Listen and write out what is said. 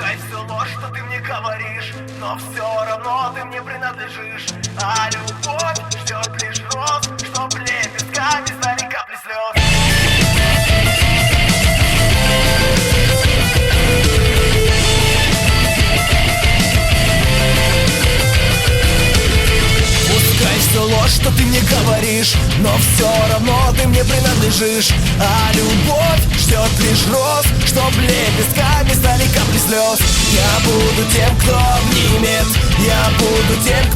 Пускай все ложь, что ты мне говоришь, но все равно ты мне принадлежишь. А любовь ждет лишь роз, чтоб лепестками стали капли слез. Все ложь, что ты мне говоришь, но все равно ты мне принадлежишь. А любовь ждет лишь роз, чтоб лепестками стали капли слез. Я буду тем, кто обнимет, я буду тем,